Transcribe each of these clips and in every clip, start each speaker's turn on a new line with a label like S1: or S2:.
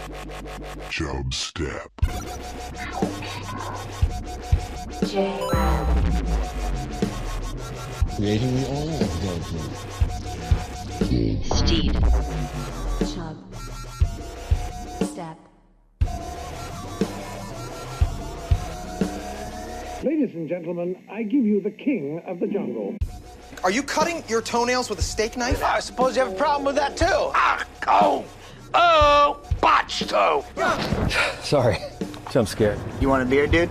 S1: Chubstep.
S2: Jrad.
S3: Creating the oil of judgment.
S2: Steed. Step.
S4: Ladies and gentlemen, I give you the king of the jungle.
S5: Are you cutting your toenails with a steak knife?
S6: I suppose you have a problem with that, too. Oh, botched.
S3: Sorry, I'm scared.
S6: You want a beer, dude?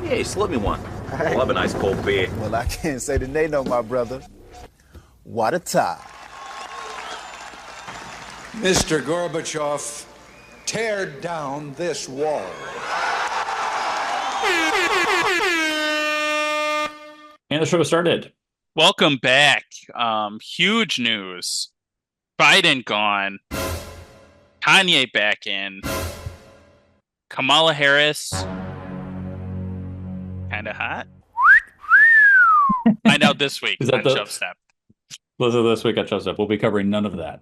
S7: Hey, slip me one. I love a nice cold beer.
S8: Well, I can't say that they know, my brother. What a tie.
S9: Mr. Gorbachev, tear down this wall.
S10: And the show started. Welcome back. Huge news. Biden gone. Kanye back in. Kamala Harris. Kind of hot. Find out this week on Chubstep.
S11: Listen, this week on Chubstep, we'll be covering none of that.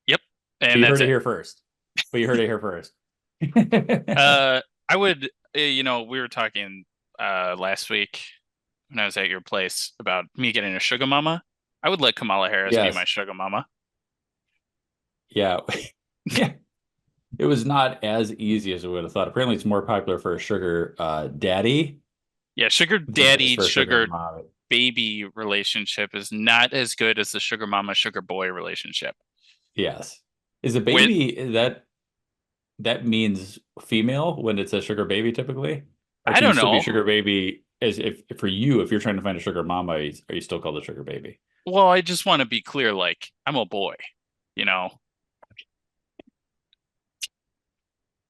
S10: Yep.
S11: And you heard it here first. But you heard it here first.
S10: I would, we were talking last week when I was at your place about me getting a sugar mama. I would let Kamala Harris be my sugar mama.
S11: Yeah. Yeah. It was not as easy as we would have thought. Apparently, it's more popular for a sugar daddy.
S10: Yeah, sugar daddy, sugar baby relationship is not as good as the sugar mama, sugar boy relationship.
S11: Yes. Is a baby that means female when it's a sugar baby typically? Or
S10: I don't know.
S11: Be sugar baby as if you're trying to find a sugar mama, are you still called a sugar baby?
S10: Well, I just want to be clear, like, I'm a boy,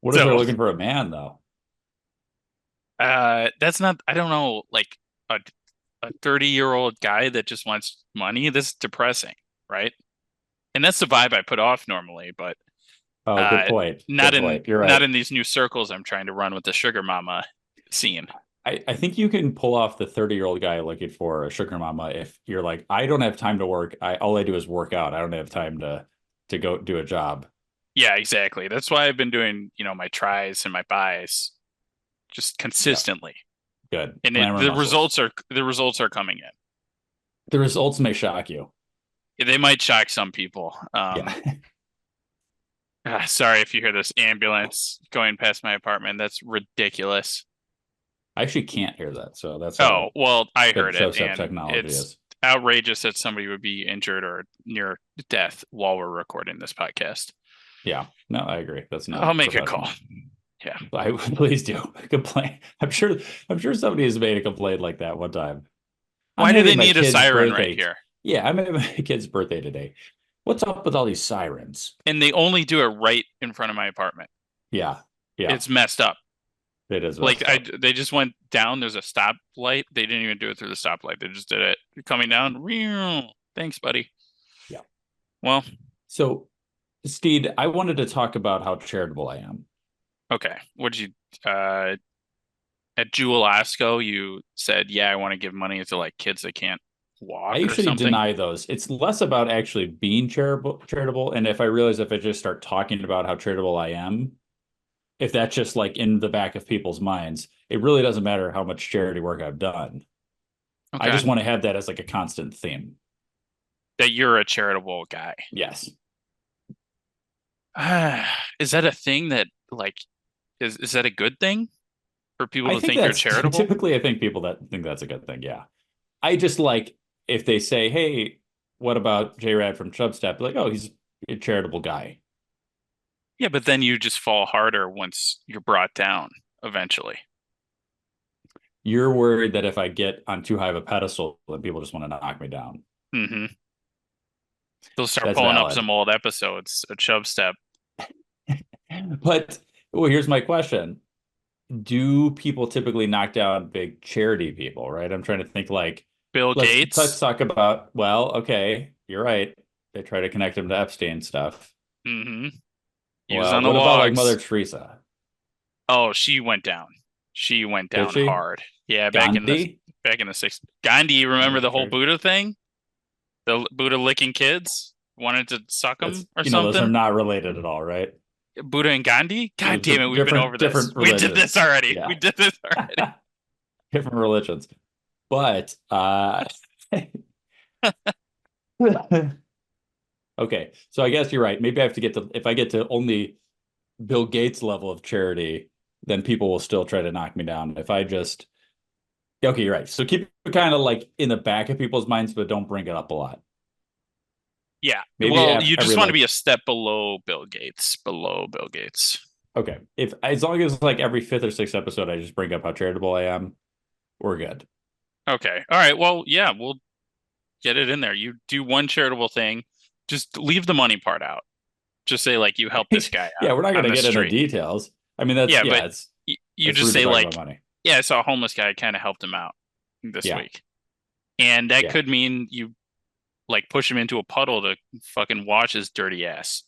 S11: What if they're looking for a man though?
S10: That's not, I don't know, like a 30-year-old guy that just wants money. This is depressing, right? And that's the vibe I put off normally, but
S11: good point.
S10: Not
S11: good
S10: in
S11: point. You're right.
S10: Not in these new circles I'm trying to run with the sugar mama scene.
S11: I think you can pull off the 30-year-old guy looking for a sugar mama if you're like, I don't have time to work. All I do is work out. I don't have time to go do a job.
S10: Yeah, exactly. That's why I've been doing, my tries and my buys just consistently.
S11: Yeah. Good.
S10: And the results are coming in.
S11: The results may shock you.
S10: They might shock some people. Sorry if you hear this ambulance going past my apartment. That's ridiculous.
S11: I actually can't hear that, so that's
S10: I heard it, and
S11: technology
S10: it's outrageous that somebody would be injured or near death while we're recording this podcast.
S11: Yeah, no, I agree. That's not.
S10: I'll make a call. Yeah,
S11: please do complain. I'm sure somebody has made a complaint like that one time.
S10: Why do they need a siren right here?
S11: Yeah, I'm having my kid's birthday today. What's up with all these sirens?
S10: And they only do it right in front of my apartment.
S11: Yeah.
S10: It's messed up.
S11: It is
S10: like they just went down. There's a stoplight. They didn't even do it through the stoplight. They just did it coming down. Thanks, buddy.
S11: Yeah.
S10: Well,
S11: so Steed, I wanted to talk about how charitable I am.
S10: Okay. What did you at Jewel Asco? You said, "Yeah, I want to give money to like kids that can't walk."
S11: I usually deny those. It's less about actually being charitable, and if I just start talking about how charitable I am, if that's just like in the back of people's minds, it really doesn't matter how much charity work I've done. Okay. I just want to have that as like a constant theme.
S10: That you're a charitable guy.
S11: Yes.
S10: Is that a thing that like is that a good thing for people to think you're charitable?
S11: Typically, I think people that think that's a good thing. Yeah. I just like if they say, "Hey, what about Jrad from Chubstep?" Like, "Oh, he's a charitable guy."
S10: Yeah, but then you just fall harder once you're brought down eventually.
S11: You're worried that if I get on too high of a pedestal, that people just want to knock me down.
S10: Mm-hmm. They'll start pulling up some old episodes of Chubstep.
S11: But here's my question. Do people typically knock down big charity people, right? I'm trying to think like
S10: Bill Gates.
S11: Let's talk about, okay, you're right. They try to connect him to Epstein stuff.
S10: Mm-hmm.
S11: He was on the logs. What about like Mother Teresa?
S10: Oh, she went down. She went down hard. Yeah, back in the 60s. Gandhi, remember the whole Buddha thing? The Buddha licking kids? Wanted to suck them or something?
S11: Those are not related at all, right?
S10: Buddha and Gandhi? God damn it, we've been
S11: Different-
S10: over this.
S11: different
S10: We did this already.
S11: Yeah.
S10: We did this already.
S11: Different religions. But okay, so I guess you're right. Maybe I have to get to, if I get to only Bill Gates level of charity, then people will still try to knock me down. If I just, okay, you're right. So keep it kind of like in the back of people's minds, but don't bring it up a lot.
S10: Yeah.
S11: Maybe
S10: well, you just
S11: every,
S10: want to
S11: like-
S10: be a step below Bill Gates. Below Bill Gates.
S11: Okay, if as long as like every 5th or 6th episode, I just bring up how charitable I am, we're good.
S10: Okay. All right. Well, yeah, we'll get it in there. You do one charitable thing. Just leave the money part out. Just say like you help this guy out.
S11: Yeah, we're not going
S10: on
S11: to
S10: the
S11: get into
S10: street.
S11: details. I mean, that's
S10: Yeah,
S11: yeah,
S10: but
S11: it's
S10: You
S11: it's
S10: just
S11: rude to
S10: say
S11: talk
S10: like,
S11: about money.
S10: yeah, I saw a homeless guy. Kind of helped him out this
S11: Yeah.
S10: week, and that
S11: Yeah.
S10: could mean you like push him into a puddle to fucking wash his dirty ass.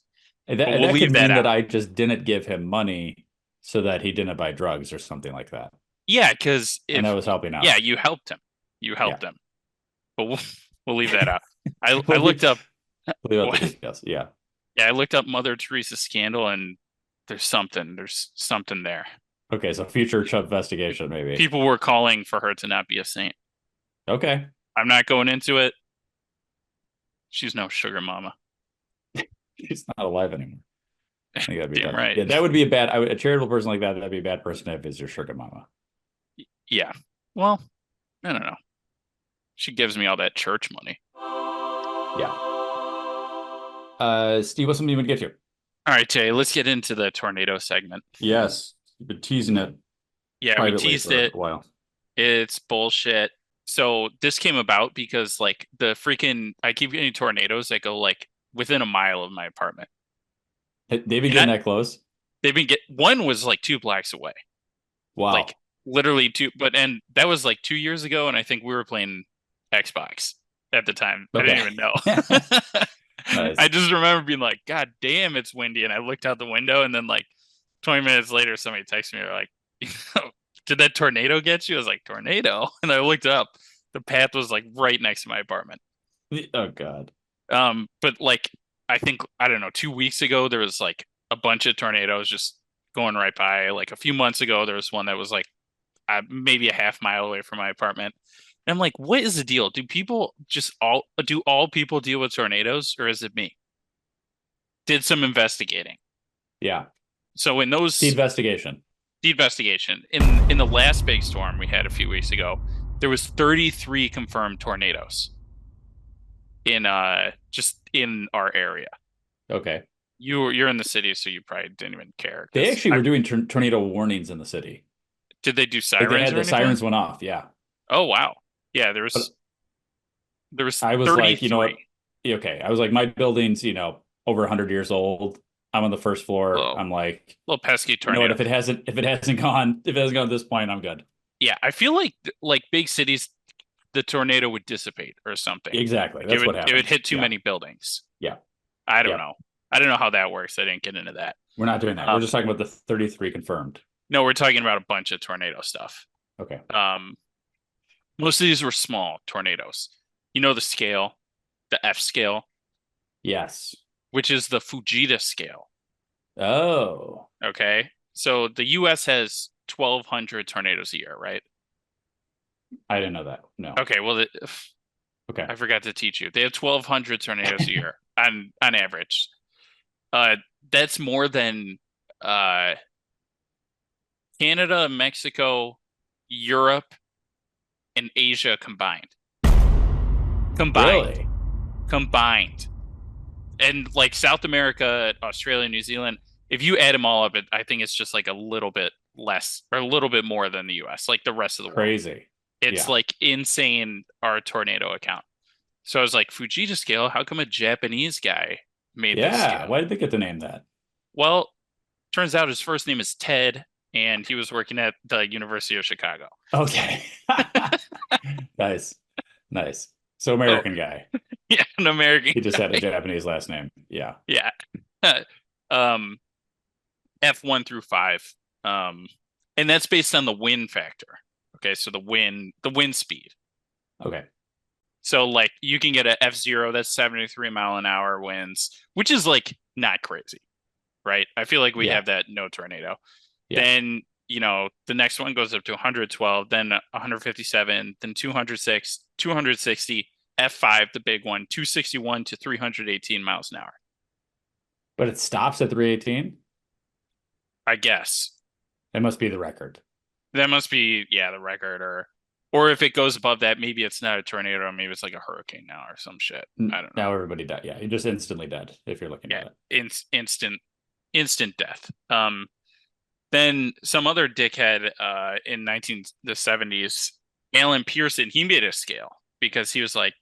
S11: And
S10: But
S11: that,
S10: we'll
S11: that
S10: leave
S11: could
S10: that
S11: mean that
S10: out.
S11: I just didn't give him money so that he didn't buy drugs or something like that.
S10: Yeah, because
S11: And that was helping out.
S10: yeah, you helped him. You helped him. But we'll leave that out. I
S11: We'll
S10: looked up.
S11: Leave out
S10: What?
S11: the details. Yeah.
S10: Yeah, I looked up Mother Teresa scandal, and there's something there.
S11: Okay, so future Chubvestigation maybe.
S10: People were calling for her to not be a saint.
S11: Okay.
S10: I'm not going into it. She's no sugar mama.
S11: She's not alive anymore. I think that'd be
S10: Damn
S11: bad.
S10: right.
S11: Yeah, that would be a charitable person like that. That'd be a bad person to have as your sugar mama.
S10: Yeah. Well, I don't know. She gives me all that church money.
S11: Yeah. Steve, what's something you would get to?
S10: All right, Jay, let's get into the tornado segment.
S11: Yes, you've been teasing it.
S10: Yeah, we
S11: privately
S10: teased
S11: for
S10: it.
S11: a while.
S10: It's bullshit. So this came about because like the freaking I keep getting tornadoes that go like within a mile of my apartment.
S11: They've been
S10: And
S11: getting that close.
S10: One was like 2 blocks away.
S11: Wow.
S10: Like literally 2, and that was like 2 years ago, and I think we were playing Xbox at the time. I didn't even know.
S11: Nice.
S10: I just remember being like, God damn, it's windy. And I looked out the window, and then like 20 minutes later, somebody texted me, like, did that tornado get you? I was like, tornado? And I looked up. The path was like right next to my apartment.
S11: Oh God.
S10: But like, I think, I don't know, 2 weeks ago, there was like a bunch of tornadoes just going right by. Like a few months ago, there was one that was like maybe a half mile away from my apartment. And I'm like, what is the deal? Do all people deal with tornadoes, or is it me? Did some investigating.
S11: Yeah.
S10: So in those
S11: Steedvestigation.
S10: Steedvestigation, in the last big storm we had a few weeks ago, there was 33 confirmed tornadoes in just in our area.
S11: Okay.
S10: You're in the city, so you probably didn't even care.
S11: They actually were doing tornado warnings in the city.
S10: Did they do
S11: Like
S10: sirens?
S11: they had
S10: or
S11: the
S10: anything?
S11: sirens went off. Yeah.
S10: Oh wow. Yeah, there was
S11: I was
S10: 33.
S11: like, you know what? Okay. I was like, my building's, over 100 years old. I'm on the first floor.
S10: Whoa.
S11: I'm like,
S10: little pesky
S11: you
S10: tornado.
S11: know what? If it hasn't gone to this point, I'm good.
S10: Yeah, I feel like big cities, the tornado would dissipate or something.
S11: Exactly. That's what happened.
S10: It would hit too
S11: Yeah.
S10: many buildings.
S11: Yeah.
S10: I don't
S11: Yeah.
S10: know. I don't know how that works. I didn't get into that.
S11: We're not doing that. We're just talking about the 33 confirmed.
S10: No, we're talking about a bunch of tornado stuff.
S11: Okay.
S10: Most of these were small tornadoes. You know the scale, the F scale,
S11: Yes.
S10: which is the Fujita scale.
S11: Oh.
S10: Okay. So the US has 1,200 tornadoes a year, right?
S11: I didn't know that. No.
S10: Okay. Well,
S11: Okay.
S10: I forgot to teach you. They have 1,200 tornadoes a year on average. That's more than Canada, Mexico, Europe, and Asia combined.
S11: Really?
S10: Combined. And like South America, Australia, New Zealand, if you add them all up, I think it's just like a little bit less or a little bit more than the US, like the rest of the world.
S11: Crazy.
S10: It's
S11: Yeah.
S10: like insane, our tornado account. So I was like, Fujita scale, how come a Japanese guy made this
S11: Yeah.
S10: scale?
S11: Why did they get to name that?
S10: Well, turns out his first name is Ted, and he was working at the University of Chicago.
S11: Okay. Nice. Nice. So American guy.
S10: Yeah, an American
S11: He just had
S10: guy.
S11: a Japanese last name. Yeah.
S10: Yeah. F1 through 5. And that's based on the wind factor. Okay, so the wind speed.
S11: Okay.
S10: So like you can get a F0 that's 73 mile an hour winds, which is like not crazy. right? I feel like we
S11: Yeah.
S10: have that no tornado.
S11: Yeah.
S10: Then, the next one goes up to 112, then 157, then 206, 260, F5, the big one, 261 to 318 miles an hour.
S11: But it stops at 318?
S10: I guess.
S11: It must be the record.
S10: That must be, the record, or if it goes above that, maybe it's not a tornado, maybe it's like a hurricane now or some shit. I don't know.
S11: Now everybody died. Yeah, you're just instantly dead if you're looking at it.
S10: Instant death. Then some other dickhead in the 70s, Alan Pearson, he made a scale because he was like,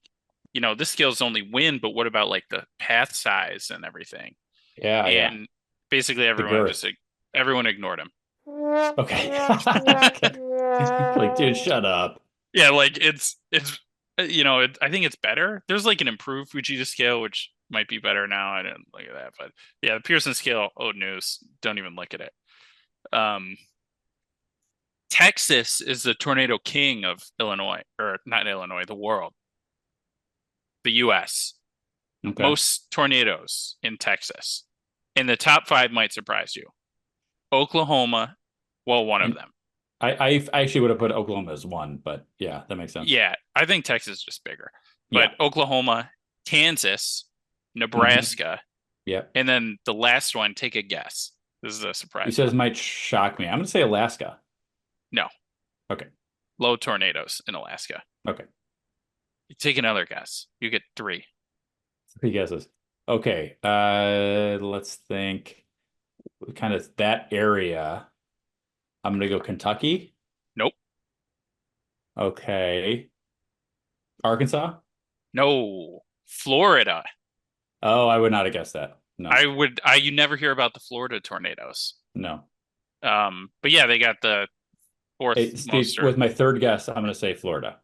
S10: this scale is only wind, but what about like the path size and everything?
S11: Yeah,
S10: and basically everyone ignored him.
S11: Okay. Like, dude, shut up.
S10: Yeah, like it's I think it's better. There's like an improved Fujita scale, which might be better now. I didn't look at that, but yeah, the Pearson scale, old news. Don't even look at it. Texas is the tornado king of Illinois, or not Illinois, the world, the U.S.
S11: Okay.
S10: Most tornadoes in Texas. And the top 5 might surprise you. Oklahoma, one of them.
S11: I actually would have put Oklahoma as 1, but yeah, that makes sense.
S10: Yeah, I think Texas is just bigger. But Oklahoma, Kansas, Nebraska, and then the last one, take a guess. This is a surprise.
S11: He says might shock me. I'm going to say Alaska.
S10: No.
S11: Okay.
S10: Low tornadoes in Alaska.
S11: Okay.
S10: You take another guess. You get 3.
S11: 3 guesses. Okay. Let's think kind of that area. I'm going to go Kentucky.
S10: Nope.
S11: Okay. Arkansas?
S10: No. Florida.
S11: Oh, I would not have guessed that. No.
S10: You never hear about the Florida tornadoes.
S11: No.
S10: But yeah, they got the 4th most.
S11: With my 3rd guess, I'm going to say Florida.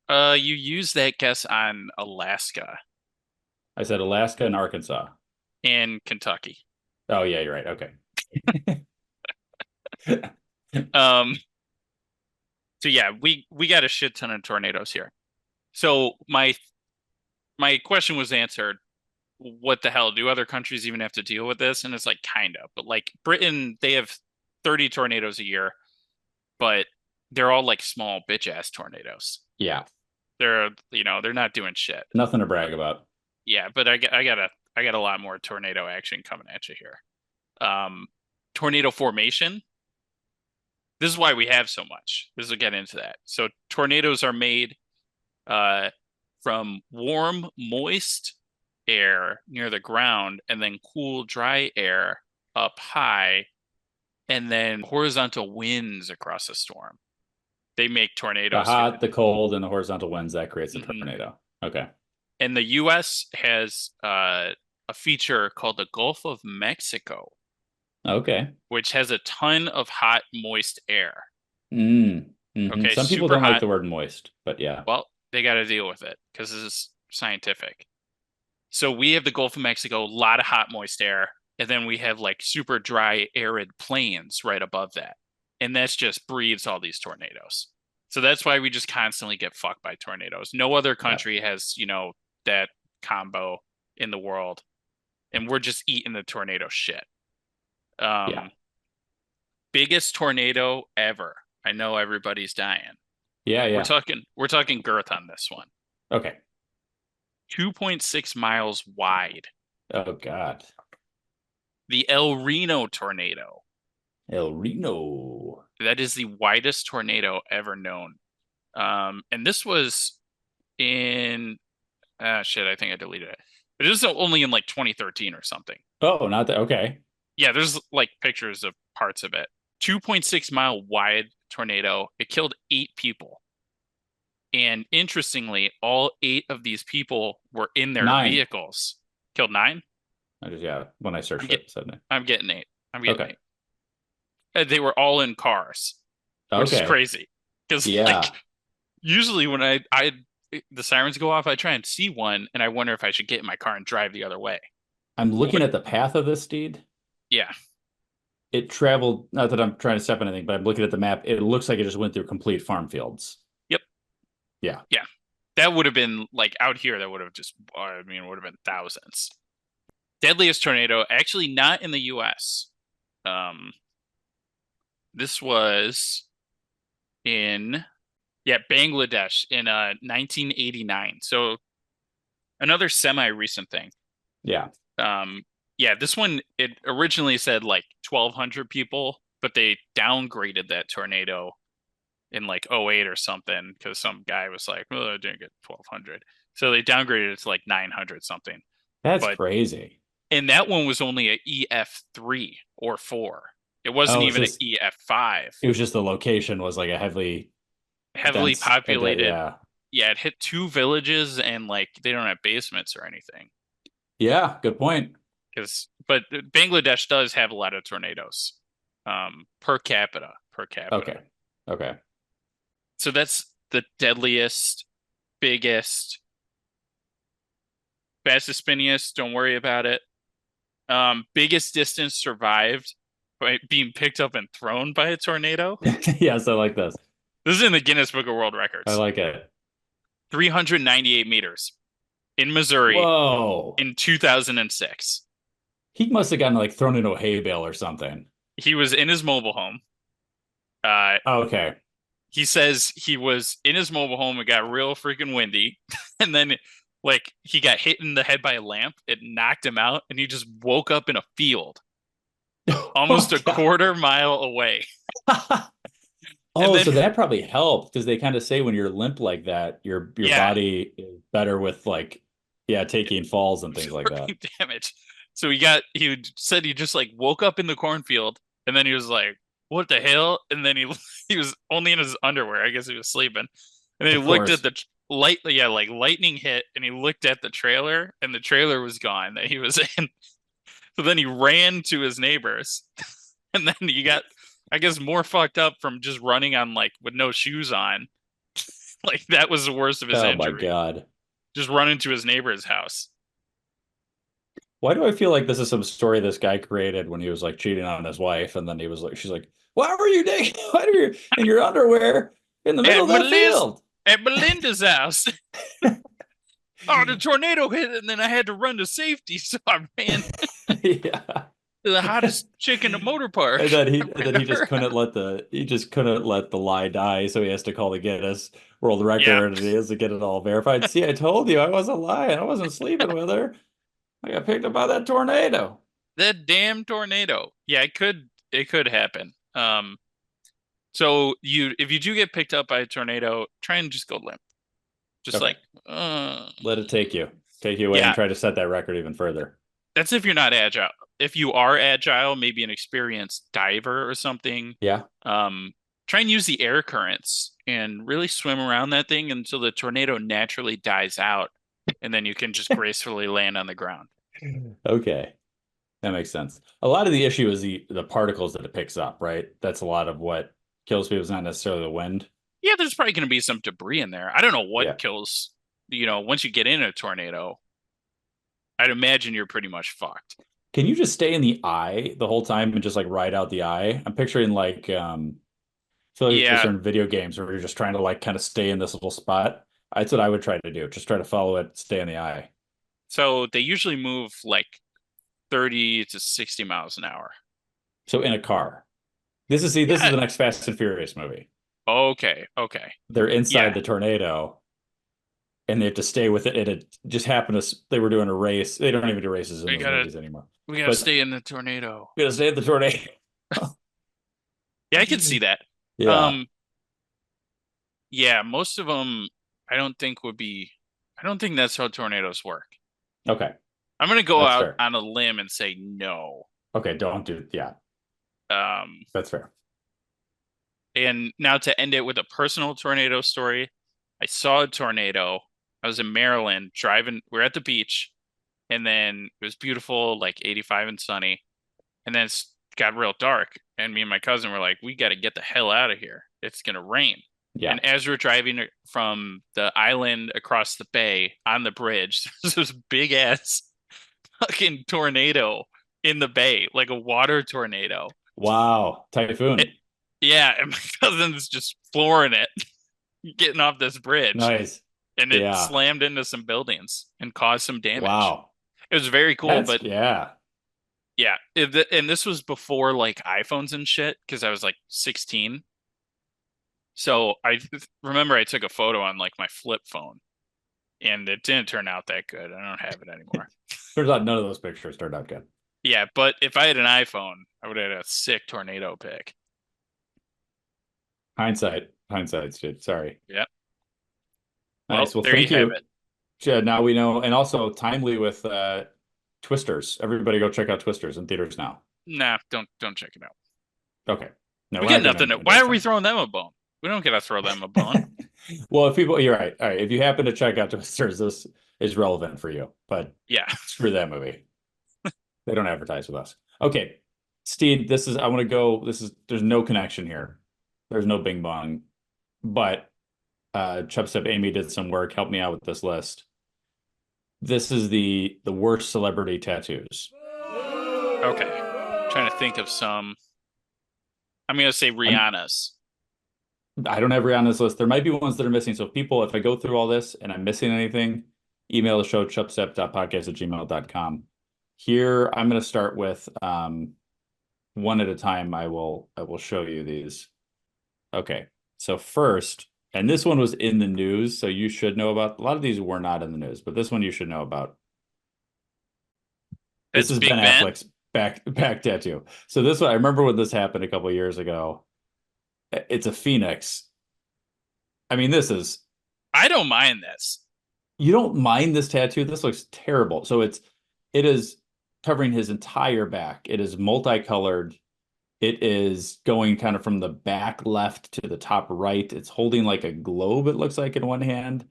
S10: You use that guess on Alaska.
S11: I said Alaska and Arkansas.
S10: And Kentucky.
S11: Oh yeah, you're right. Okay.
S10: So yeah, we got a shit ton of tornadoes here. So my question was answered. What the hell? Do other countries even have to deal with this? And it's like kind of, but like Britain, they have 30 tornadoes a year, but they're all like small bitch ass tornadoes.
S11: Yeah.
S10: They're not doing shit.
S11: Nothing to brag about.
S10: Yeah, but I got a lot more tornado action coming at you here. Tornado formation. This is why we have so much. This will get into that. So tornadoes are made from warm, moist air near the ground, and then cool, dry air up high, and then horizontal winds across a storm. They make tornadoes.
S11: The hot, the cold, and the horizontal winds, that creates a tornado. Okay.
S10: And the U.S. has a feature called the Gulf of Mexico.
S11: Okay.
S10: Which has a ton of hot, moist air.
S11: Okay. Some people don't like the word moist, but yeah.
S10: Well, they got to deal with it because this is scientific. So we have the Gulf of Mexico, a lot of hot, moist air. And then we have like super dry, arid plains right above that. And that's just breeds all these tornadoes. So that's why we just constantly get fucked by tornadoes. No other country has, that combo in the world. And we're just eating the tornado shit. Biggest tornado ever. I know everybody's dying.
S11: Yeah.
S10: We're talking girth on this one.
S11: Okay.
S10: 2.6 miles wide.
S11: Oh God.
S10: The El Reno tornado.
S11: El Reno.
S10: That is the widest tornado ever known. And this was in I think I deleted it. But it was only in like 2013 or something.
S11: Oh, not that. Okay.
S10: Yeah, there's like pictures of parts of it. 2.6 mile wide tornado. It killed 8 people. And interestingly, all 8 of these people were in their vehicles. Killed 9?
S11: When I searched it, said 9.
S10: I'm getting 8. Okay. 8. They were all in cars. Which is crazy. Because like, usually when the sirens go off, I try and see one, and I wonder if I should get in my car and drive the other way.
S11: I'm looking at the path of this, Steed.
S10: Yeah.
S11: It traveled, not that I'm trying to step on anything, but I'm looking at the map. It looks like it just went through complete farm fields.
S10: Yep.
S11: Yeah.
S10: Yeah. That would have been like out here. That would have just, it would have been thousands. Deadliest tornado, actually not in the US. This was in Bangladesh in 1989. So another semi-recent thing.
S11: Yeah.
S10: This one, it originally said like 1,200 people, but they downgraded that tornado in like '08 or something because some guy was like, well, I didn't get 1,200. So they downgraded it to like 900 something.
S11: That's crazy.
S10: And that one was only a EF3 or 4. It wasn't even an EF5.
S11: It was just the location was like a heavily
S10: populated.
S11: Yeah,
S10: it hit 2 villages and like they don't have basements or anything.
S11: Yeah, good point.
S10: But Bangladesh does have a lot of tornadoes, per capita.
S11: Okay.
S10: So that's the deadliest, biggest, fastest, spinniest. Don't worry about it. Biggest distance survived by being picked up and thrown by a tornado.
S11: Yes, I like this.
S10: This is in the Guinness Book of World Records.
S11: I like it.
S10: 398 meters in Missouri.
S11: Whoa.
S10: In 2006.
S11: He must have gotten like thrown into a hay bale or something.
S10: He was in his mobile home.
S11: Okay.
S10: He says he was in his mobile home. It got real freaking windy. And then like he got hit in the head by a lamp. It knocked him out and he just woke up in a field almost a quarter mile away.
S11: So that probably helped because they kind of say when you're limp like that, your body is better with like, taking falls and things like that.
S10: Damage. So he said he just like woke up in the cornfield and then he was like, what the hell? And then he was only in his underwear. I guess he was sleeping. And then he looked at the lightning hit and he looked at the trailer and the trailer was gone that he was in. So then he ran to his neighbors and then he got, I guess, more fucked up from just running on like with no shoes on. Like that was the worst of his injury.
S11: Oh my God.
S10: Just running to his neighbor's house.
S11: Why do I feel like this is some story this guy created when he was like cheating on his wife, and then he was like, she's like, "Why were you naked? Why were you in your underwear in the middle of the field
S10: at Belinda's house?" Oh, the tornado hit, and then I had to run to safety, so I ran to the hottest chick in the motor park.
S11: And then he just couldn't let the lie die, so he has to call the Guinness World Record, and he has to get it all verified. See, I told you I wasn't lying. I wasn't sleeping with her. I got picked up by that tornado.
S10: That damn tornado. Yeah, it could happen. So if you do get picked up by a tornado, try and just go limp. Just let
S11: it take you away and try to set that record even further.
S10: That's if you're not agile. If you are agile, maybe an experienced diver or something.
S11: Yeah.
S10: Try and use the air currents and really swim around that thing until the tornado naturally dies out. And then you can just gracefully land on the ground.
S11: Okay. That makes sense. A lot of the issue is the particles that it picks up, right? That's a lot of what kills people. It's not necessarily the wind.
S10: Yeah, there's probably going to be some debris in there. I don't know what kills, once you get in a tornado, I'd imagine you're pretty much fucked.
S11: Can you just stay in the eye the whole time and just like ride out the eye? I'm picturing like, I feel like there's certain video games where you're just trying to like kind of stay in this little spot. That's what I would try to do. Just try to follow it, stay in the eye.
S10: So they usually move like 30 to 60 miles an hour.
S11: So in a car. This is the next Fast and Furious movie.
S10: Okay.
S11: They're inside the tornado and they have to stay with it. And it just happened they were doing a race. They don't even do races in those movies anymore.
S10: We gotta stay in the tornado.
S11: We gotta stay in the tornado.
S10: Yeah, I can see that.
S11: Yeah.
S10: Most of them I don't think that's how tornadoes work.
S11: Okay.
S10: I'm going to go out on a limb and say no.
S11: Okay, don't do it. Yeah. That's fair.
S10: And now to end it with a personal tornado story, I saw a tornado. I was in Maryland driving. We're at the beach, and then it was beautiful, like 85 and sunny. And then it got real dark, and me and my cousin were like, we got to get the hell out of here. It's going to rain.
S11: Yeah.
S10: And as we're driving from the island across the bay on the bridge, there's this big ass fucking tornado in the bay, like a water tornado.
S11: Wow. Typhoon.
S10: And my cousin's just flooring it, getting off this bridge.
S11: Nice.
S10: And it slammed into some buildings and caused some damage.
S11: Wow.
S10: It was very cool, but
S11: yeah.
S10: yeah, and this was before like iPhones and shit because I was like 16. So I remember I took a photo on like my flip phone, and it didn't turn out that good. I don't have it anymore.
S11: Turns out none of those pictures turned out good.
S10: Yeah, but if I had an iPhone, I would have had a sick tornado pic.
S11: Hindsight, dude. Sorry.
S10: Yep.
S11: Nice. Well,
S10: there
S11: thank
S10: you have
S11: you.
S10: it.
S11: Yeah, now we know, and also timely with Twisters. Everybody go check out Twisters in theaters now.
S10: Nah, don't check it out.
S11: Okay. No,
S10: We
S11: we're
S10: got
S11: not gonna
S10: nothing. Why are we
S11: embarrass
S10: throwing them a bone? We don't get to throw them a bone.
S11: them. Well, if people, you're right. All right. If you happen to check out Twisters, this is relevant for you. But
S10: Yeah.
S11: screw that movie. They don't advertise with us. Okay. Steed, I want to go. There's no connection here. There's no bing bong. But Chubstep Amy did some work, helped me out with this list. This is the worst celebrity tattoos.
S10: Okay. Trying to think of some. I'm gonna say Rihanna's.
S11: I don't have Rihanna's list. There might be ones that are missing. So if I go through all this and I'm missing anything, email the show, chubstep.podcast@gmail.com. Here, I'm going to start with one at a time. I will show you these. Okay. So first, and this one was in the news, so you should know about. A lot of these were not in the news, but this one you should know about. This is Ben Affleck's back tattoo. So this one, I remember when this happened a couple of years ago. It's a phoenix. I mean,
S10: I don't mind this.
S11: You don't mind this tattoo? This looks terrible. So it is covering his entire back. It is multicolored. It is going kind of from the back left to the top right. It's holding like a globe, it looks like, in one hand.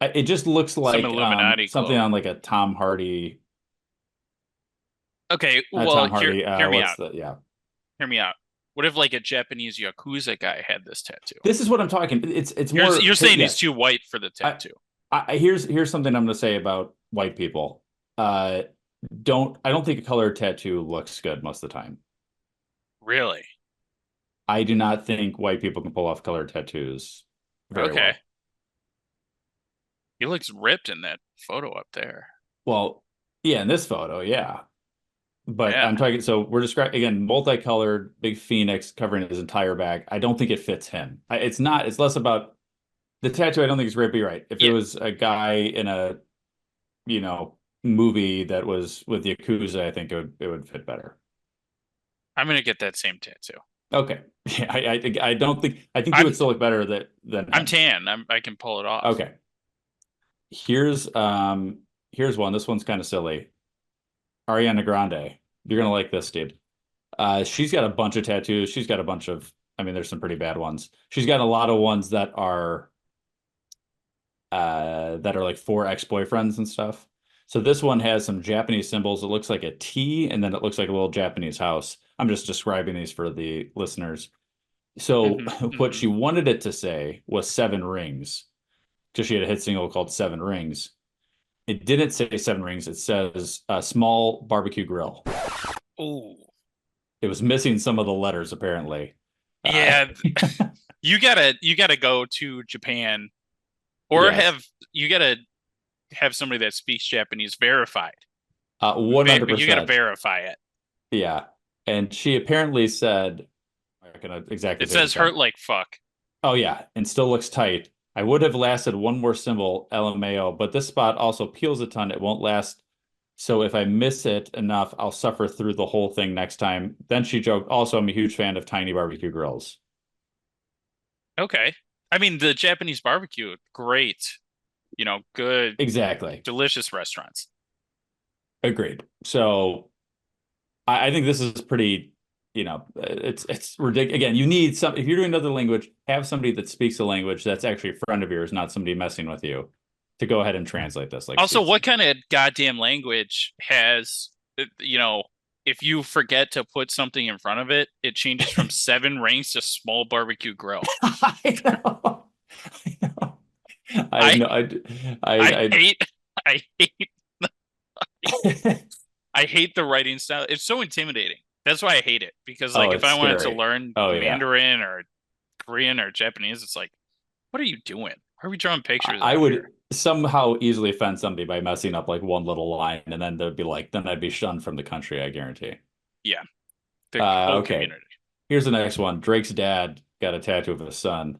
S11: It just looks like
S10: Illuminati
S11: something
S10: globe.
S11: on like a Tom Hardy.
S10: Okay, well,
S11: Tom Hardy,
S10: hear me out.
S11: Yeah.
S10: Hear me out. What if like a Japanese Yakuza guy had this tattoo?
S11: This is what I'm talking. It's more.
S10: You're saying he's too white for the tattoo.
S11: Here's something I'm going to say about white people. I don't think a colored tattoo looks good most of the time.
S10: Really?
S11: I do not think white people can pull off colored tattoos very well.
S10: He looks ripped in that photo up there.
S11: Well, yeah, in this photo, yeah. But
S10: Yeah.
S11: I'm talking, so we're describing, again, multicolored, big phoenix covering his entire back. I don't think it fits him. It's less about the tattoo. I don't think it's great, but you're right. If it was a guy in a, movie that was with Yakuza, I think it would fit better.
S10: I'm going to get that same tattoo.
S11: Okay. Yeah, I think you would still look better than him.
S10: I'm tan. I can pull it off.
S11: Okay. Here's one. This one's kind of silly. Ariana Grande. You're gonna like this, dude. She's got a bunch of tattoos. She's got a bunch of. I mean, there's some pretty bad ones. She's got a lot of ones that are like for ex-boyfriends and stuff. So this one has some Japanese symbols. It looks like a T, and then it looks like a little Japanese house. I'm just describing these for the listeners. So what she wanted it to say was 7 rings, because she had a hit single called 7 Rings. It didn't say 7 rings. It says a small barbecue grill.
S10: Oh,
S11: it was missing some of the letters apparently.
S10: Yeah, you gotta go to Japan, or you gotta have somebody that speaks Japanese verified.
S11: 100%.
S10: You gotta verify it.
S11: Yeah, and she apparently said, I'm not gonna exactly.
S10: It says hurt like fuck.
S11: Oh yeah, and still looks tight. I would have lasted one more symbol, LMAO, but this spot also peels a ton. It won't last. So if I miss it enough, I'll suffer through the whole thing next time. Then she joked, also, I'm a huge fan of tiny barbecue grills.
S10: Okay. I mean, the Japanese barbecue, great. Good.
S11: Exactly.
S10: Delicious restaurants.
S11: Agreed. So I think this is pretty... it's ridiculous. Again, you need some, if you're doing another language, have somebody that speaks a language that's actually a friend of yours, not somebody messing with you, to go ahead and translate this.
S10: Also, what kind of goddamn language has, if you forget to put something in front of it, it changes from 7 rings to small barbecue grill.
S11: I know.
S10: I hate the writing style. It's so intimidating. That's why I hate it, because if I wanted to learn Mandarin or Korean or Japanese, it's like, what are you doing? Why are we drawing pictures?
S11: somehow easily offend somebody by messing up like one little line, and then they'd be like, then I'd be shunned from the country, I guarantee.
S10: Yeah, the whole
S11: Okay.
S10: community.
S11: Here's the next one. Drake's dad got a tattoo of his son.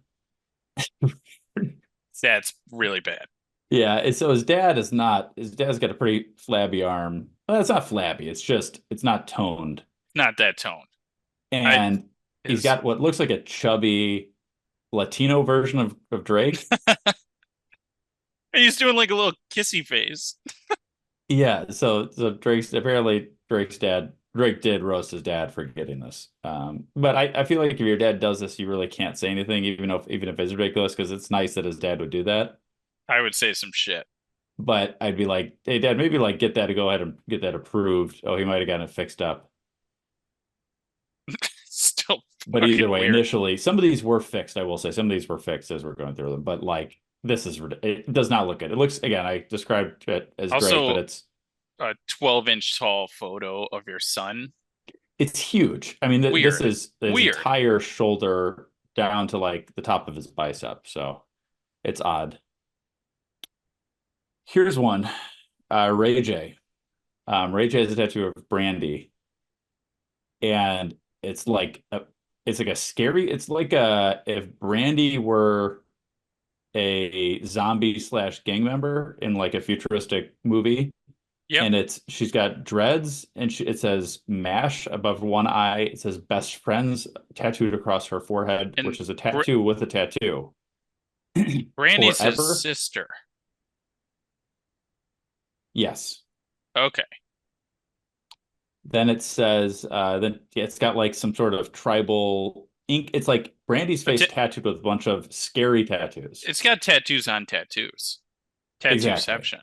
S10: That's really bad.
S11: Yeah, so his dad's got a pretty flabby arm. Well, it's not flabby, it's not toned.
S10: Not that tone.
S11: And he's got what looks like a chubby Latino version of Drake.
S10: He's doing like a little kissy face.
S11: Yeah, so Drake did roast his dad for getting this. But I feel like if your dad does this, you really can't say anything, even if it's ridiculous, because it's nice that his dad would do that.
S10: I would say some shit.
S11: But I'd be like, hey, Dad, maybe like get that to go ahead and get that approved. Oh, he might have gotten it fixed up.
S10: Still,
S11: but either way,
S10: weird.
S11: Initially, some of these were fixed. I will say some of these were fixed as we're going through them. But like, it does not look good. It looks, again, I described it as
S10: also,
S11: great, but it's
S10: a 12-inch tall photo of your son.
S11: It's huge. I mean, this is his
S10: weird.
S11: entire shoulder down to like the top of his bicep. So it's odd. Here's one. Ray J. Ray J has a tattoo of Brandy. And it's like a scary, it's like if Brandy were a zombie / gang member in like a futuristic movie.
S10: Yeah.
S11: And she's got dreads, and it says MASH above one eye. It says best friends tattooed across her forehead, which is a tattoo with a tattoo.
S10: Brandy's his sister.
S11: Yes.
S10: Okay.
S11: Then it says, it's got like some sort of tribal ink. It's like Brandy's face tattooed with a bunch of scary tattoos.
S10: It's got tattoos on tattoos. Tattooception.
S11: Exactly.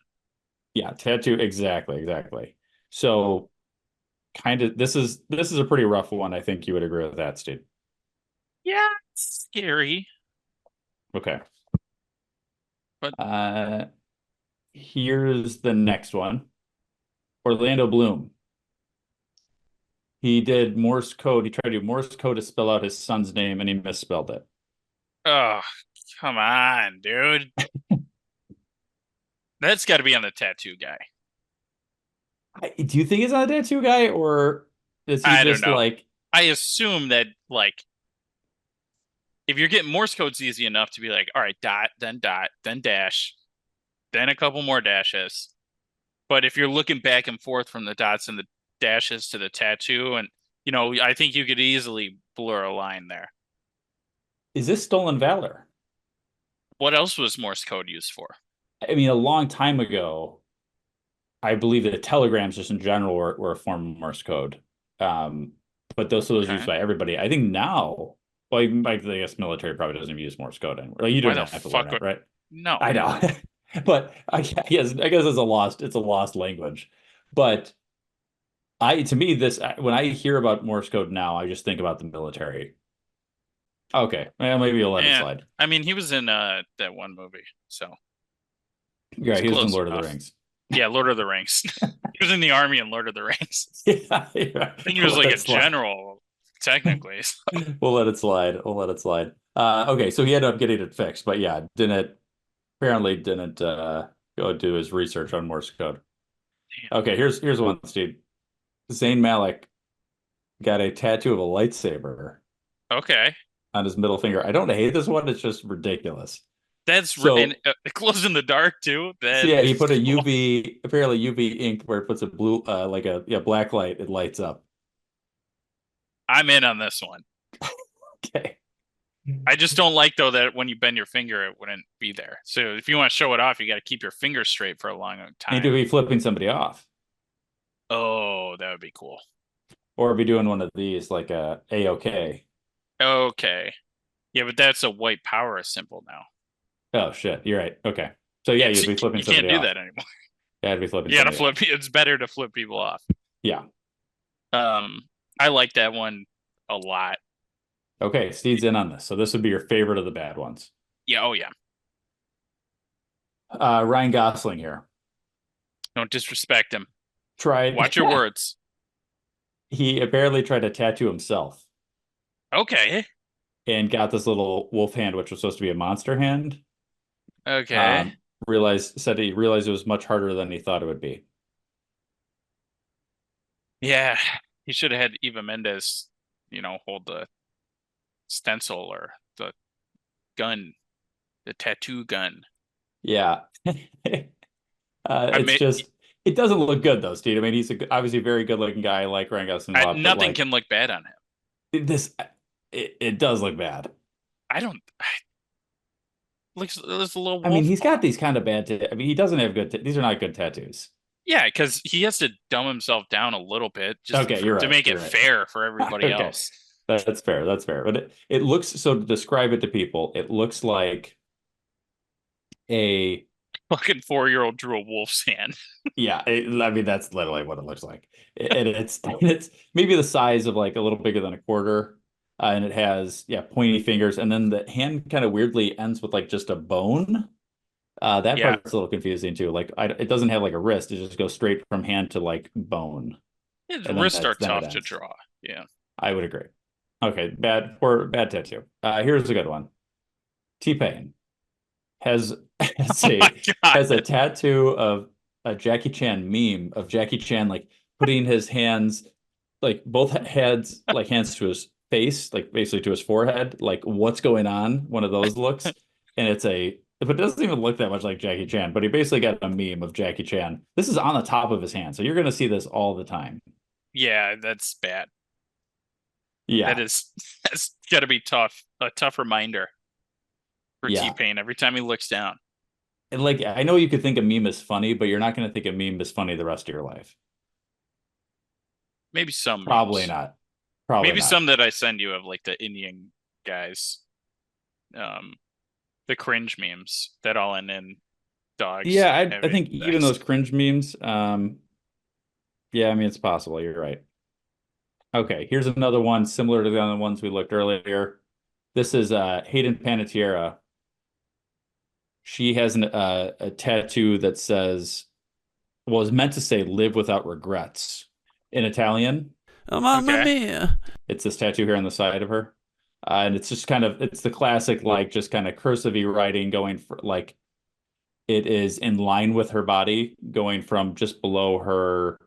S11: Yeah, tattoo. Exactly. So kind of, this is a pretty rough one. I think you would agree with that, Steve.
S10: Yeah, it's scary.
S11: Okay.
S10: But
S11: here's the next one. Orlando Bloom. He did Morse code. He tried to do Morse code to spell out his son's name, and he misspelled it.
S10: Oh, come on, dude. That's got to be on the tattoo guy.
S11: Do you think it's on a tattoo guy, or is he just like?
S10: I assume that like, if you're getting Morse code's easy enough to be like, all right, dot, then dash, then a couple more dashes. But if you're looking back and forth from the dots and the dashes to the tattoo, and I think you could easily blur a line there.
S11: Is this stolen valor?
S10: What else was Morse code used for?
S11: I mean, a long time ago, I believe that telegrams just in general were a form of Morse code. But those used by everybody. I think now, well, I guess military probably doesn't use Morse code anymore. Like, you don't have to learn it, right?
S10: No,
S11: I know. But I guess it's a lost language. But to me, when I hear about Morse code now, I just think about the military. Okay, well, maybe you'll let it slide.
S10: I mean, he was in that one movie, so.
S11: Yeah, he was in Lord of the Rings.
S10: Yeah, Lord of the Rings. He was in the army in Lord of the Rings.
S11: Yeah.
S10: I think he was like a general, technically.
S11: We'll let it slide. Okay, so he ended up getting it fixed, but yeah, apparently didn't go do his research on Morse code. Damn. Okay, here's one, Steve. Zayn Malik got a tattoo of a lightsaber.
S10: Okay.
S11: On his middle finger. I don't hate this one. It's just ridiculous.
S10: That's it glows in the dark too.
S11: He put a UV ink where it puts a blue, like a black light. It lights up.
S10: I'm in on this one.
S11: Okay.
S10: I just don't like though that when you bend your finger, it wouldn't be there. So if you want to show it off, you got to keep your finger straight for a long time.
S11: Need to be flipping somebody off.
S10: Oh, that would be cool.
S11: Or be doing one of these like a A-OK.
S10: Okay. Yeah, but that's a white power symbol now.
S11: Oh shit, you're right. Okay. So yeah, you'd be flipping somebody off.
S10: You can't do that anymore.
S11: Yeah, I'd be flipping.
S10: You gotta flip. It's better to flip people off.
S11: Yeah.
S10: I like that one a lot.
S11: Okay, Steed's in on this. So this would be your favorite of the bad ones.
S10: Yeah, oh yeah.
S11: Ryan Gosling here.
S10: Don't disrespect him.
S11: Watch
S10: your words.
S11: He apparently tried to tattoo himself.
S10: Okay.
S11: And got this little wolf hand, which was supposed to be a monster hand.
S10: Okay.
S11: said he realized it was much harder than he thought it would be.
S10: Yeah, he should have had Eva Mendes, hold the stencil or the gun, the tattoo gun.
S11: Yeah.
S10: I
S11: It's
S10: mean,
S11: just it doesn't look good though, Steve. I mean, he's obviously a very good looking guy. I like Ryan Gosling a lot, but
S10: nothing
S11: like
S10: can look bad on him.
S11: it does look bad.
S10: I don't. Looks a little.
S11: I mean,
S10: wolf
S11: he's
S10: paw.
S11: got these kind of bad. I mean, he doesn't have good. These are not good tattoos.
S10: Yeah, because he has to dumb himself down a little bit just
S11: Okay, you're
S10: to
S11: right.
S10: make
S11: You're
S10: it
S11: right.
S10: fair for everybody
S11: Okay.
S10: else.
S11: That's fair. That's fair. But it looks so to describe it to people, it looks like a
S10: Fucking 4-year-old drew a wolf's hand.
S11: yeah. I mean, that's literally what it looks like. And it's maybe the size of like a little bigger than a quarter. And it has pointy fingers, and then the hand kind of weirdly ends with like just a bone. That
S10: Yeah,
S11: part's a little confusing too. Like it doesn't have like a wrist; it just goes straight from hand to like bone,
S10: his
S11: and then
S10: wrists are
S11: then it
S10: tough to
S11: ends.
S10: draw. Yeah.
S11: I would agree. Okay, bad tattoo. Here's a good one. T-Pain has has
S10: Oh my
S11: a
S10: God.
S11: has a tattoo of a Jackie Chan meme of Jackie Chan like putting his hands like both heads like hands to his face, like basically to his forehead, like what's going on? One of those looks, and but it doesn't even look that much like Jackie Chan. But he basically got a meme of Jackie Chan. This is on the top of his hand, so you're going to see this all the time.
S10: Yeah, that's bad.
S11: Yeah,
S10: That's got to be tough. A tough reminder for
S11: yeah.
S10: T-Pain every time he looks down.
S11: And like I know you could think a meme is funny, but you're not going to think a meme is funny the rest of your life.
S10: Maybe some
S11: Probably
S10: memes.
S11: not. Probably
S10: Maybe
S11: not.
S10: some that I send you of like the Indian guys. The cringe memes that all end in dogs
S11: Yeah, I
S10: having
S11: think even
S10: sex.
S11: those cringe memes, yeah, I mean it's possible. You're right. Okay, here's another one similar to the other ones we looked earlier. This is Hayden Panettiere. She has a tattoo that says, well, it's meant to say "live without regrets" in Italian.
S1: Oh, mamma
S10: Okay.
S1: mia.
S11: It's this tattoo here on the side of her, and it's just it's the classic like just kind of cursive-y writing going for like it is in line with her body, going from just below her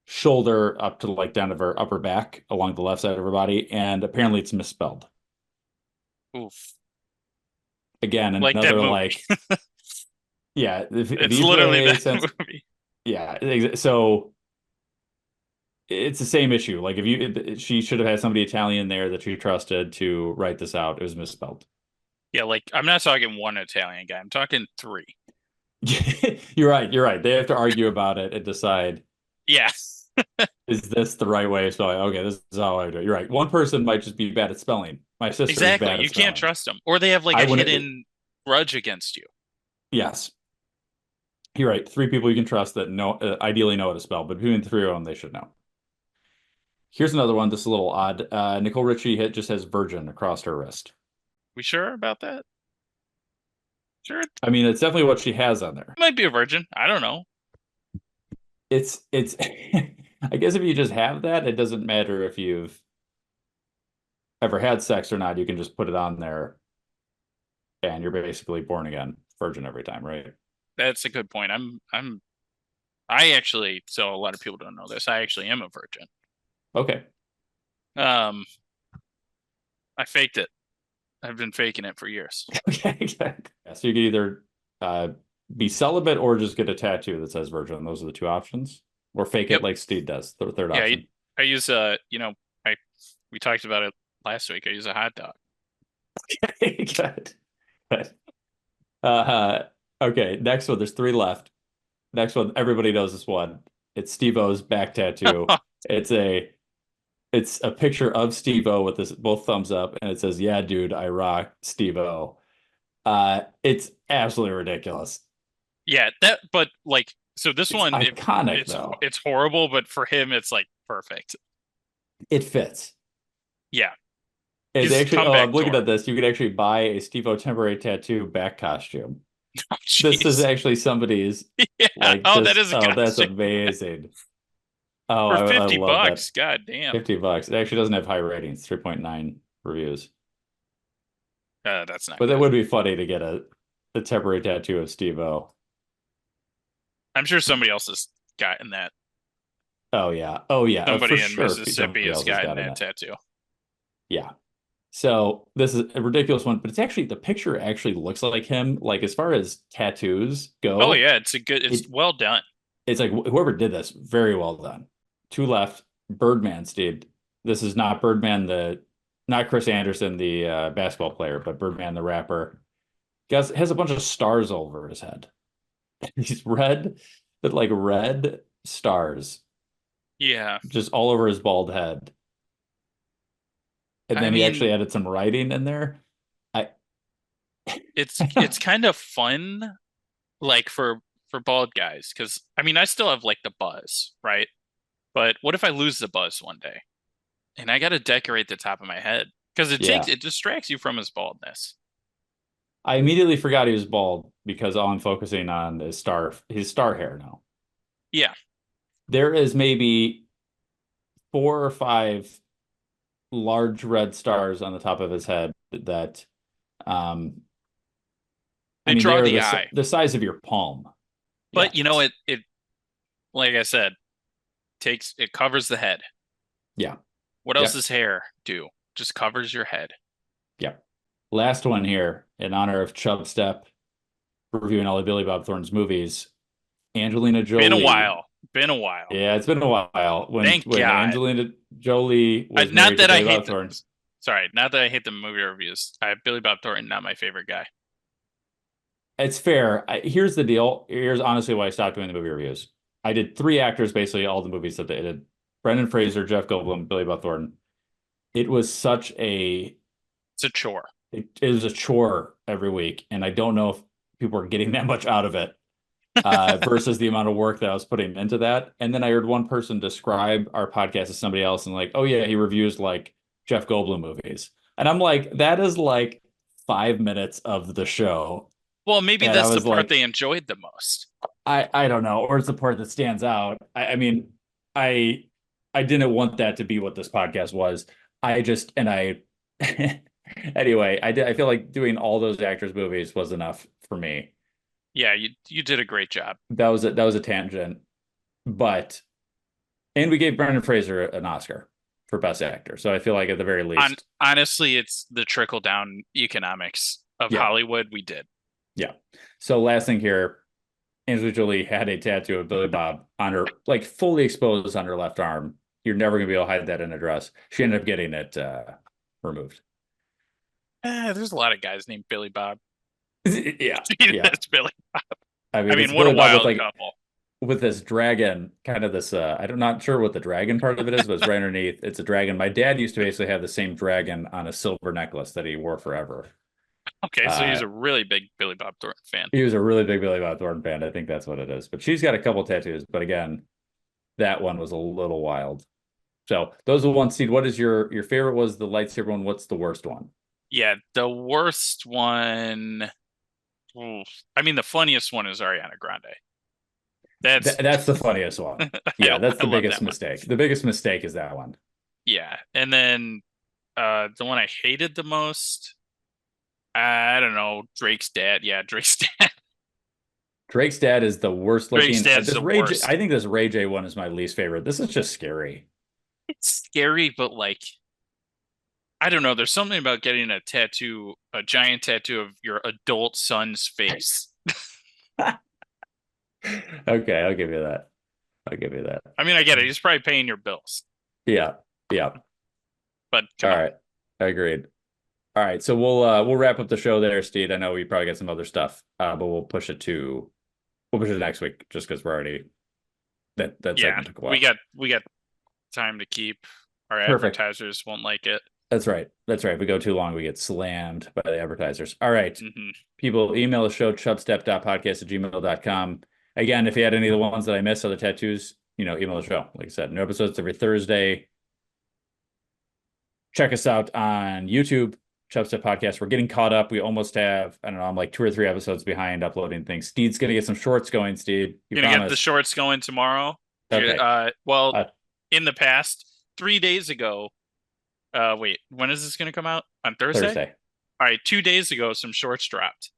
S11: shoulder up to like down to her upper back along the left side of her body, and apparently it's misspelled.
S10: Oof.
S11: Again,
S10: Like that
S11: another
S10: movie.
S11: like yeah,
S10: It's literally that movie.
S11: yeah. So it's the same issue. Like she should have had somebody Italian there that she trusted to write this out. It was misspelled.
S10: Yeah, like I'm not talking one Italian guy. I'm talking 3.
S11: You're right. You're right. They have to argue about it and decide,
S10: Yeah.
S11: is this the right way of spelling? Okay, this is how I do it. You're right. One person might just be bad at spelling. My sister is
S10: Exactly.
S11: bad at
S10: You
S11: spelling.
S10: can't trust them. Or they have like
S11: I
S10: a
S11: wouldn't-
S10: hidden grudge against you.
S11: Yes. You're right. 3 people you can trust that ideally know how to spell, but between the 3 of them, they should know. Here's another one. This is a little odd. Nicole Richie just has virgin across her wrist.
S10: We sure about that? Sure. It
S11: I mean, it's definitely what she has on there.
S10: might be a virgin. I don't know.
S11: It's I guess if you just have that, it doesn't matter if you've ever had sex or not. You can just put it on there and you're basically born again, virgin every time, right?
S10: That's a good point. I actually, so a lot of people don't know this. I actually am a virgin.
S11: Okay.
S10: I faked it. I've been faking it for years.
S11: Okay. Yeah, so you could either be celibate or just get a tattoo that says virgin. Those are the 2 options. Or fake it like Steed does, the third
S10: Yeah,
S11: option.
S10: I use we talked about it last week. I use a hot dog.
S11: Good. Okay, next one. There's 3 left. Next one, everybody knows this one. It's Steve-O's back tattoo. It's a picture of Steve-O with both thumbs up, and it says, "Yeah, dude, I rock Steve-O." It's absolutely ridiculous.
S10: Yeah, but like, so this one,
S11: iconic though.
S10: It's horrible, but for him, it's like perfect.
S11: It fits.
S10: Yeah.
S11: It's actually, I'm looking at this. You could actually buy a Steve-O temporary tattoo back costume.
S10: Oh,
S11: this is actually somebody's.
S10: Yeah.
S11: Like,
S10: that is a
S11: oh,
S10: costume.
S11: that's amazing. Oh,
S10: for $50.
S11: I love that.
S10: God damn.
S11: $50. It actually doesn't have high ratings. 3.9 reviews.
S10: That's not.
S11: But
S10: good.
S11: that would be funny to get a temporary tattoo of Steve-O.
S10: I'm sure somebody else has gotten that.
S11: Oh yeah. Oh yeah. For
S10: Somebody in
S11: sure.
S10: Mississippi
S11: Somebody
S10: has
S11: else
S10: gotten
S11: gotten
S10: that
S11: it.
S10: tattoo.
S11: Yeah. So this is a ridiculous one, but it's actually the picture actually looks like him. Like as far as tattoos go,
S10: Oh yeah, it's
S11: it,
S10: well done.
S11: it's like whoever did this, very well done. Two left, Birdman, Steve. This is not Birdman, not Chris Anderson, the basketball player, but Birdman, the rapper. Guys has a bunch of stars over his head. He's red, but like red stars
S10: Yeah.
S11: just all over his bald head. And
S10: I
S11: then he
S10: mean,
S11: actually added some writing in there. I
S10: it's kind of fun, like for bald guys, because I mean I still have like the buzz, right? But what if I lose the buzz one day and I got to decorate the top of my head because
S11: Yeah.
S10: it distracts you from his baldness.
S11: I immediately forgot he was bald because all I'm focusing on is his star hair now.
S10: Yeah.
S11: There is maybe 4 or 5 large red stars on the top of his head that
S10: They draw
S11: they're
S10: the eye.
S11: the size of your palm.
S10: But
S11: Yeah.
S10: you know it like I said, it covers the head.
S11: Yeah.
S10: What
S11: Yep.
S10: else does hair do? Just covers your head.
S11: Yep. Last one here in honor of Chubstep reviewing all of Billy Bob Thornton's movies. Angelina Jolie.
S10: Been a while. Been a while.
S11: Yeah, it's been a while.
S10: Thank
S11: when
S10: God.
S11: Angelina Jolie was
S10: Not
S11: married
S10: that
S11: to
S10: I
S11: Billy
S10: hate
S11: Bob Thornton.
S10: Sorry, not that I hate the movie reviews. Billy Bob Thornton, not my favorite guy.
S11: It's fair. Here's the deal. Here's honestly why I stopped doing the movie reviews. I did 3 actors, basically all the movies that they did. Brendan Fraser, Jeff Goldblum, Billy Bob Thornton. It was such a...
S10: It's a chore.
S11: It was a chore every week, and I don't know if people are getting that much out of it versus the amount of work that I was putting into that. And then I heard one person describe our podcast as somebody else and like, oh yeah, he reviews like Jeff Goldblum movies. And I'm like, that is like 5 minutes of the show.
S10: Well, maybe
S11: And
S10: that's the
S11: was
S10: part
S11: like,
S10: they enjoyed the most.
S11: I don't know, or it's the part that stands out. I mean, I didn't want that to be what this podcast was. Anyway, I feel like doing all those actors' movies was enough for me.
S10: Yeah, you did a great job.
S11: That was a tangent, and we gave Brendan Fraser an Oscar for Best Actor. So I feel like at the very least,
S10: honestly, it's the trickle down economics of Hollywood. We did.
S11: Yeah. So last thing here, Angelina Jolie had a tattoo of Billy Bob on her, like fully exposed on her left arm. You're never gonna be able to hide that in a dress. She ended up getting it removed.
S10: There's a lot of guys named Billy Bob.
S11: Yeah.
S10: That's Billy Bob.
S11: I mean
S10: what a wild
S11: with,
S10: couple.
S11: With this dragon, kind of this, I'm not sure what the dragon part of it is, but it's right underneath. It's a dragon. My dad used to basically have the same dragon on a silver necklace that he wore forever.
S10: Okay, so he's a really big Billy Bob Thornton fan.
S11: He was a really big Billy Bob Thornton fan. I think that's what it is. But she's got a couple tattoos. But again, that one was a little wild. So those are the ones. Steve, what is your favorite? Was the lightsaber one? What's the worst one?
S10: Yeah, the worst one. I mean, the funniest one is Ariana Grande.
S11: That's the funniest one. Yeah, that's the biggest mistake. The biggest mistake is that one.
S10: Yeah, and then the one I hated the most. I don't know, Drake's dad. Yeah, Drake's dad.
S11: Drake's dad is the worst looking.
S10: Drake's dad's the worst.
S11: I think this Ray J one is my least favorite. This is just scary.
S10: It's scary, but like, I don't know. There's something about getting a tattoo, a giant tattoo of your adult son's face.
S11: Okay, I'll give you that.
S10: I mean, I get it. He's probably paying your bills.
S11: Yeah.
S10: But
S11: all right, agreed. All right, so we'll wrap up the show there, Steed. I know we probably got some other stuff, but we'll push it to next week just because we're already that segment took a while.
S10: We got time to keep. Our advertisers won't like it.
S11: That's right. If we go too long, we get slammed by the advertisers. All right. People, email the show, chubstep.podcast@gmail.com. Again, if you had any of the ones that I missed, other tattoos, email the show. Like I said, new episodes every Thursday. Check us out on YouTube, Chubstep Podcast. We're getting caught up. We almost have, I don't know, I'm like 2 or 3 episodes behind uploading things. Steed's going to get some shorts going, Steed.
S10: You're going to get the shorts going tomorrow?
S11: Okay.
S10: In the past, 3 days ago, wait, when is this going to come out? On Thursday?
S11: Thursday.
S10: All right, 2 days ago, some shorts dropped.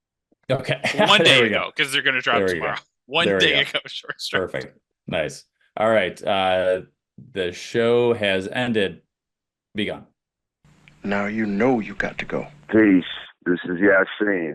S11: Okay.
S10: One
S11: There
S10: day
S11: we go.
S10: ago, because they're going to drop
S11: There we go.
S10: tomorrow. One
S11: There we
S10: day
S11: go.
S10: ago, short strip.
S11: Perfect. Nice. All right. The show has ended. Begun.
S6: Now you know you got to go.
S1: Peace. This is Yasin.